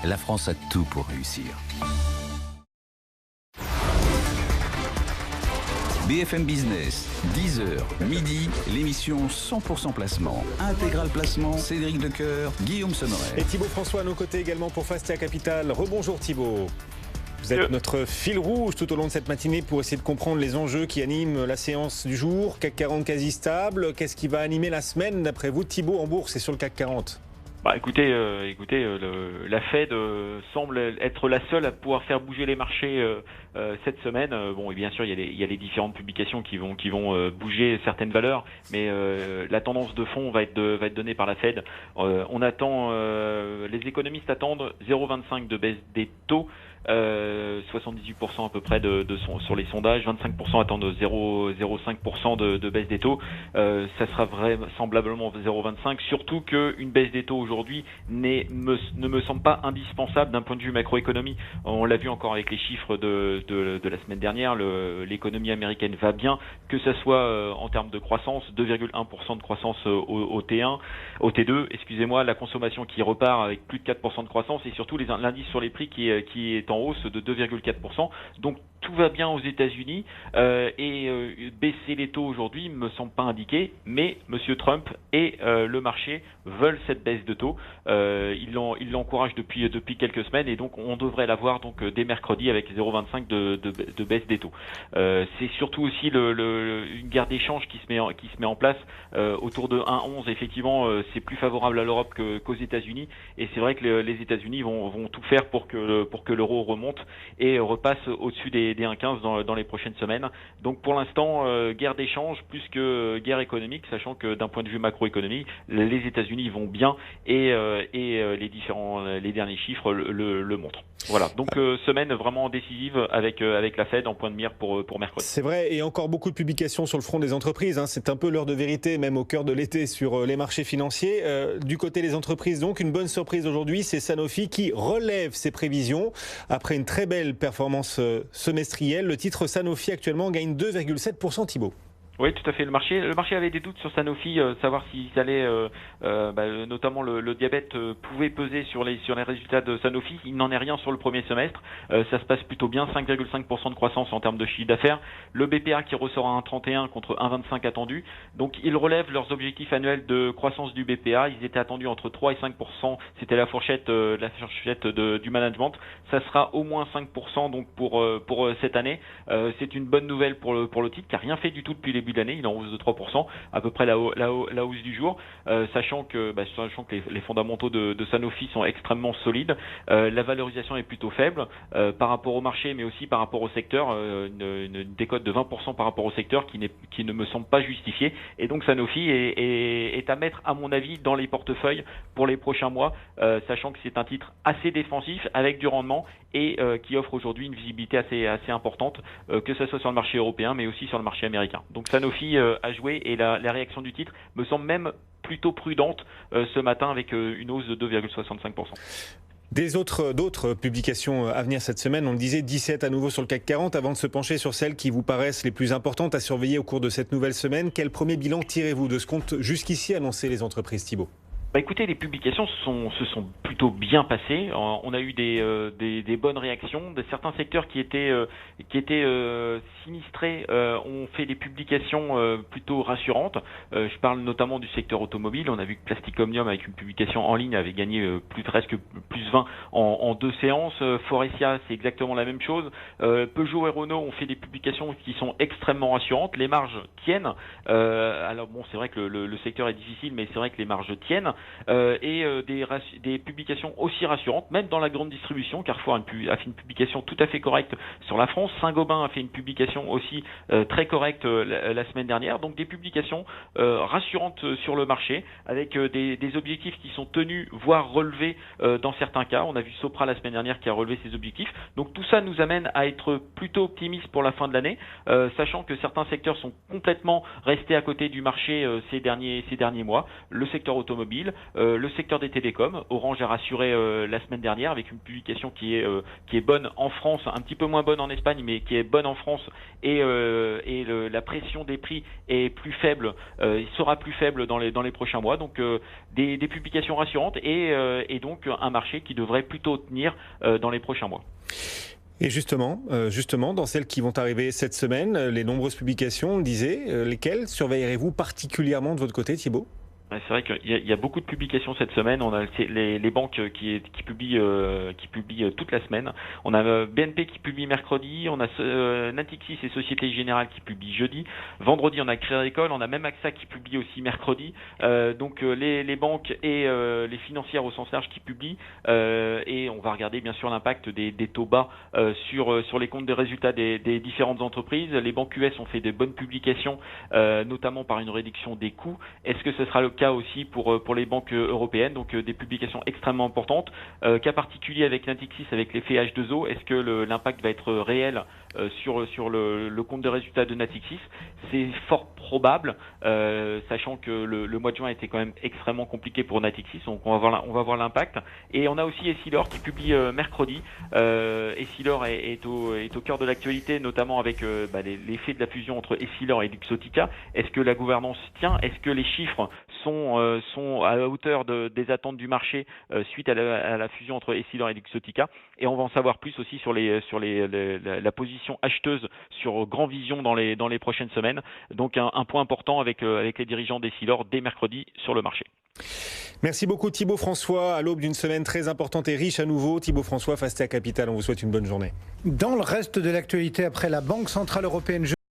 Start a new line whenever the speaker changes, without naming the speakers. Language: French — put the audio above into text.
La France a tout pour réussir. BFM Business, 10h, midi, l'émission 100% placement. Intégral placement, Cédric Decoeur, Guillaume Sommeret.
Et Thibaut François à nos côtés également pour Fastia Capital. Rebonjour Thibaut. Vous êtes notre fil rouge tout au long de cette matinée pour essayer de comprendre les enjeux qui animent la séance du jour. CAC 40 quasi stable. Qu'est-ce qui va animer la semaine d'après vous, Thibaut, en bourse et sur le CAC 40 ?
Écoutez, la Fed semble être la seule à pouvoir faire bouger les marchés cette semaine. Bon, et bien sûr, il y a les différentes publications qui vont bouger certaines valeurs, mais la tendance de fond va être donnée par la Fed. Les économistes attendent 0,25 de baisse des taux. 78% à peu près sur les sondages, 25% attendent 0,05% de baisse des taux. Ça sera vraisemblablement 0,25, surtout qu'une baisse des taux aujourd'hui ne me semble pas indispensable d'un point de vue macroéconomie. On l'a vu encore avec les chiffres de la semaine dernière, l'économie américaine va bien, que ça soit en termes de croissance, 2,1% de croissance au T1, au T2, excusez-moi, la consommation qui repart avec plus de 4% de croissance et surtout l'indice sur les prix qui est en hausse de 2,4%. Donc tout va bien aux États-Unis baisser les taux aujourd'hui ne me semble pas indiqué, mais M. Trump et le marché veulent cette baisse de taux. Ils l'encouragent depuis quelques semaines et donc on devrait la voir donc dès mercredi avec 0,25 de baisse des taux. C'est surtout aussi une guerre d'échange qui se met en place autour de 1,11. Effectivement, c'est plus favorable à l'Europe qu'aux États-Unis et c'est vrai que les États-Unis vont tout faire pour que l'euro remonte et repasse au-dessus des 1,15 dans les prochaines semaines. Donc pour l'instant, guerre d'échange plus que guerre économique, sachant que d'un point de vue macroéconomie, les États-Unis vont bien et les derniers chiffres le montrent. Voilà, donc semaine vraiment décisive avec la Fed en point de mire pour mercredi.
C'est vrai, et encore beaucoup de publications sur le front des entreprises. C'est un peu l'heure de vérité, même au cœur de l'été, sur les marchés financiers. Du côté des entreprises, donc, une bonne surprise aujourd'hui, c'est Sanofi qui relève ses prévisions. Après une très belle performance semestrielle, le titre Sanofi actuellement gagne 2,7%, Thibaut.
Oui, tout à fait. Le marché avait des doutes sur Sanofi, savoir s'ils allaient, notamment le diabète pouvait peser sur les résultats de Sanofi. Il n'en est rien sur le premier semestre. Ça se passe plutôt bien, 5,5% de croissance en termes de chiffre d'affaires. Le BPA qui ressort à 1,31 contre 1,25 attendu. Donc ils relèvent leurs objectifs annuels de croissance du BPA. Ils étaient attendus entre 3 et 5%. C'était la fourchette du management. Ça sera au moins 5% donc pour cette année. C'est une bonne nouvelle pour le titre qui a rien fait du tout depuis les début de l'année, il est en hausse de 3%, à peu près la hausse du jour, sachant que les fondamentaux de Sanofi sont extrêmement solides. La valorisation est plutôt faible par rapport au marché, mais aussi par rapport au secteur, une décote de 20% par rapport au secteur qui ne me semble pas justifiée. Et donc Sanofi est à mettre, à mon avis, dans les portefeuilles pour les prochains mois, sachant que c'est un titre assez défensif avec du rendement et qui offre aujourd'hui une visibilité assez importante, que ce soit sur le marché européen, mais aussi sur le marché américain. Donc Sanofi a joué et la réaction du titre me semble même plutôt prudente ce matin avec une hausse de 2,65%.
D'autres publications à venir cette semaine, on le disait 17 à nouveau sur le CAC 40. Avant de se pencher sur celles qui vous paraissent les plus importantes à surveiller au cours de cette nouvelle semaine, quel premier bilan tirez-vous de ce qu'ont jusqu'ici annoncé les entreprises, Thibaut ?
Écoutez, les publications se sont plutôt bien passées. On a eu des bonnes réactions. Certains secteurs qui étaient sinistrés ont fait des publications plutôt rassurantes. Je parle notamment du secteur automobile. On a vu que Plastic Omnium, avec une publication en ligne, avait gagné presque plus 20 en 2 séances. Forestia, c'est exactement la même chose. Peugeot et Renault ont fait des publications qui sont extrêmement rassurantes. Les marges tiennent. Alors bon, c'est vrai que le secteur est difficile, mais c'est vrai que les marges tiennent. Des publications aussi rassurantes, même dans la grande distribution. Carrefour a fait une publication tout à fait correcte sur la France. Saint-Gobain a fait une publication aussi très correcte la semaine dernière. Donc des publications rassurantes sur le marché, avec des objectifs qui sont tenus, voire relevés dans certains cas. On a vu Sopra Sopra la semaine dernière qui a relevé ses objectifs. Donc tout ça nous amène à être plutôt optimistes pour la fin de l'année, sachant que certains secteurs sont complètement restés à côté du marché ces derniers mois. Le secteur automobile, le secteur des télécoms. Orange a rassuré la semaine dernière avec une publication qui est bonne en France, un petit peu moins bonne en Espagne, mais qui est bonne en France, et la pression des prix est plus faible, il sera plus faible dans les prochains mois. Donc des publications rassurantes et donc un marché qui devrait plutôt tenir dans les prochains mois.
Et justement, dans celles qui vont arriver cette semaine, les nombreuses publications, on le disait, lesquelles surveillerez-vous particulièrement de votre côté, Thibault ?
C'est vrai qu'il y a beaucoup de publications cette semaine. On a les banques qui publient toute la semaine. On a BNP qui publie mercredi. On a Natixis et Société Générale qui publient jeudi. Vendredi, on a Crédit Agricole. On a même AXA qui publie aussi mercredi. Donc les banques et les financières au sens large qui publient. Et on va regarder bien sûr l'impact des taux bas sur les comptes des résultats des différentes entreprises. Les banques US ont fait de bonnes publications, notamment par une réduction des coûts. Est-ce que ce sera le cas aussi pour les banques européennes, donc des publications extrêmement importantes. Cas particulier avec Natixis, avec l'effet H2O, est-ce que l'impact va être réel sur le compte de résultats de Natixis? C'est fort probable, sachant que le mois de juin a été quand même extrêmement compliqué pour Natixis, donc on va voir l'impact. Et on a aussi Essilor qui publie mercredi. Essilor est au cœur de l'actualité, notamment avec l'effet de la fusion entre Essilor et Luxottica. Est-ce que la gouvernance tient? Est-ce que les chiffres sont à la hauteur des attentes du marché suite à la fusion entre Essilor et Luxottica? Et on va en savoir plus aussi sur la position acheteuse sur Grand Vision dans les prochaines semaines. Donc un point important avec les dirigeants d'Essilor dès mercredi sur le marché.
Merci beaucoup Thibault François, à l'aube d'une semaine très importante et riche à nouveau. Thibault François, Fastea Capital, on vous souhaite une bonne journée.
Dans le reste de l'actualité, après la Banque Centrale Européenne